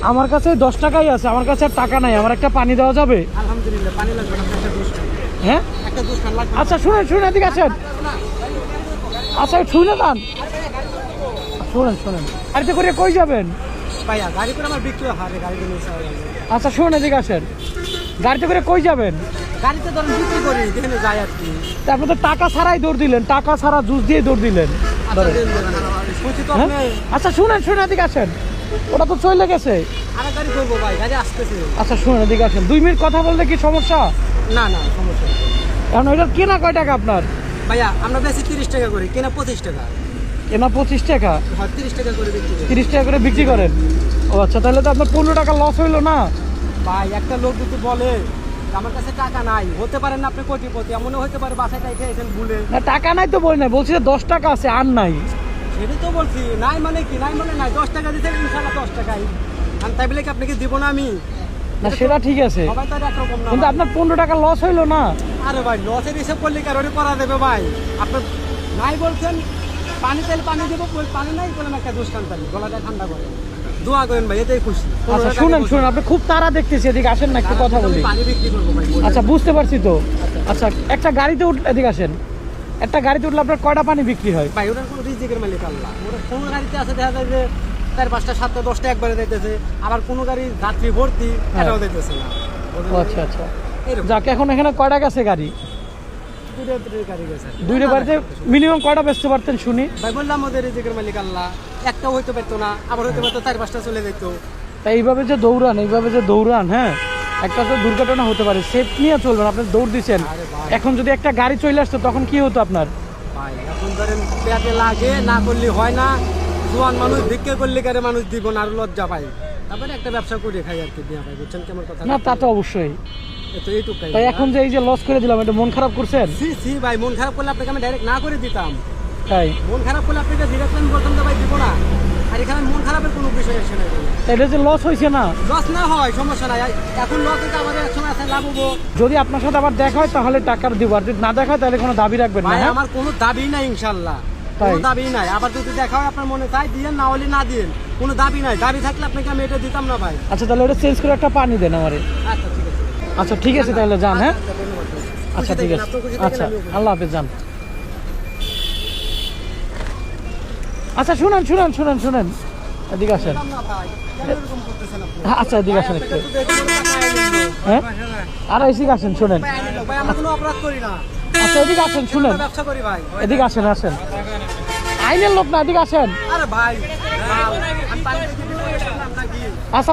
আমার কাছে 10 টাকাই আছে, আমার কাছে আর টাকা নাই। আমার একটা পানি দেওয়া যাবে? আলহামদুলিল্লাহ পানি লাগবে না, একটা দুষ খান। হ্যাঁ একটা দুষ খান লাগবে। আচ্ছা শুনেন শুনেন, এদিকে আসেন। আচ্ছা শুনে যান, শুনেন শুনেন। গাড়িতে করে কই যাবেন? ভাইয়া গাড়ি করে আমার বিক্রি হারে গাড়িতে নিয়ে যাওয়া যাবে। আচ্ছা শুনেন, এদিকে আসেন। গাড়িতে করে কই যাবেন? গাড়িতে ধরুন বিক্রি করি, যেখানে যাই আর কি। তারপর তো টাকা ছাড়াই দৌড় দিলেন, টাকা ছাড়া জুস দিয়ে দৌড় দিলেন। আচ্ছা, বুঝছি তো হ্যাঁ? আপনি। আচ্ছা শুনেন শুনেন, এদিকে আসেন। ওটা তো চলে গেছে। আরে গাড়ি করবো ভাই, গাড়ি আসতেছে। আচ্ছা শুনেন, এদিকে আসেন। 2 মিনিট কথা বললে কি সমস্যা? না না সমস্যা নেই। কারণ ওইটার কেনা কয় টাকা আপনার? ভাইয়া আমরা বেশি 30 টাকা করি, কেনা 25 টাকা। কেনা 25 টাকা, হ্যাঁ 30 টাকা করে বিক্রি করি। 30 টাকা করে বিক্রি করেন? ও আচ্ছা, তাহলে তো আপনার 15 টাকা লস হইলো না? ভাই একটা লোক যদি বলে আমার কাছে টাকা নাই, হতে পারেন না আপনি কোটিপতি, এমনও হতে পারে বাসায় খাইতে এসেছেন ভুলে। না টাকা নাই তো বলি না, বলছি যে 10 টাকা আছে আর নাই। সেটাই তো বলছি, নাই মানে কি, নাই মানে নাই। 10 টাকা দিতে ইনশাল্লাহ 10 টাকাই। আর তাই বলে কি আপনাকে দিব না আমি? না সেটা ঠিক আছে, সবাই তো আর একরকম না কিন্তু ভাই। আপনার 15 টাকা লস হইলো না? আরে ভাই লসের হিসেব করলে কারোরই করা দেবে ভাই? আপনার নাই বলছেন, পানি তেলে পানি দেবো, পানি নাই বলেন একটা দুষ্কান পানি, গলাটা ঠান্ডা করে দোয়া করেন ভাই, এতেই খুশি। আচ্ছা শুনেন শুনেন, আপনি খুব তাড়া দেখতেছি, এদিকে আসেন না, একটু কথা বলি। পানি বিক্রি করবো ভাই, বলেন। আচ্ছা বুঝতে পারছি তো। আচ্ছা একটা গাড়িতে উঠলে, এদিকে আসেন, একটা গাড়িতে উঠলে আপনার কয়টা পানি বিক্রি হয়? ভাই ওটার কোনো রিজিকের মালিক আল্লাহ। ওটা কোনো গাড়িতে আছে দেখা যায় যে 4, 5টা, 7টা, 10টা একবারে দিতেছে, আবার কোনো গাড়ি যাত্রী ভর্তি, এটাও দিতেছে না। ও আচ্ছা আচ্ছা, এরকম যাক এখন এখানে কয়টা গেছে গাড়ি? দুটো গাড়ি গেছে। দুইটা বাড়িতে মিনিমাম কয়টা বেচতে পারতেন শুনি? ভাই বললাম ওদের রিজিকের মালিক আল্লাহ। একটাও হইতে পারতো না, আবার হইতে পারতো 4, 5টা চলে যেত। তাই এইভাবে যে দৌড়ান, হ্যাঁ একটা তো দুর্ঘটনা হতে পারে, সেফ নিয়ে চলবেন। আপনি দৌড় দিচ্ছেন, আরে ভাই। এখন যদি একটা গাড়ি চলে আসতো তখন কি হতো আপনার? ভাই এখন ধরেন পেটে লাগে, না করলে হয় না। জোয়ান মানুষ ভিক্ষা করলে কারে মানুষ দিব না, আর লজ্জা পাই। তারপরে একটা ব্যবসা করে খাই আর কি, দিয়া ভাই বুঝছেন কেমন কথা? না তা তো অবশ্যই। তো এইটুকাই। তাই এখন যে এই যে লস করে দিলাম, এটা মন খারাপ করছেন? সি ভাই, মন খারাপ করলে আপনাকে আমি ডাইরেক্ট না করে দিতাম। তাই মন খারাপ করলে আপনাকে ডিরেক্ট আমি বলতাম যে ভাই দিব না। আর এখানে মন খারাপের কোনো বিষয় আসে না। এটা যে লস হয়েছে না, লস না হয় সমস্যা নাই, এখন লস হতে আবার এক সময় আছে লাভ হবো। যদি আপনার সাথে আবার দেখা হয় তাহলে টাকার দিব, আর যদি না দেখা হয় তাহলে কোনো দাবি রাখবেন না। ভাই হ্যাঁ আমার কোনো দাবি নাই ইনশাল্লাহ, তাই? কোনো দাবি নাই। আবার যদি দেখা হয় আপনার মনে চাই দিয়েন, না হলে না দিয়েন, কোনো দাবি নাই। দাবি থাকলে আপনাকে আমি এটা দিতাম না ভাই। আচ্ছা তাহলে ওটা চেঞ্জ করে একটা পানি দেন আমারে। আচ্ছা ঠিক আছে। আচ্ছা ঠিক আছে, তাহলে যান। হ্যাঁ ধন্যবাদ ভাই। আচ্ছা খুশি ঠিক থাকেন, আছে, আপনি খুশি থাকেন, আচ্ছা আমিও খুশি। আল্লাহ হাফেজ, যান। আচ্ছা শুনেন শুনেন শুনেন শুনেন, এদিকে আসেন। না ভাই, কেন এরকম করতেছেন আপনি? আচ্ছা এদিকে আসেন একটু। আপনাকে তো দেখে মনে হয় টাকা আইন নিল। হ্যাঁ আর এদিকে আসেন, শুনেন। ভাই আইন নিল। ভাই আমরা কোনো অপরাধ করি না, আচ্ছা এদিকে আসেন, শুনেন। আমরা ব্যবসা করি ভাই। এদিকে আসেন, আসেন। আইনের লোক না, এদিকে আসেন। আরে ভাই, আমি পানি দিয়ে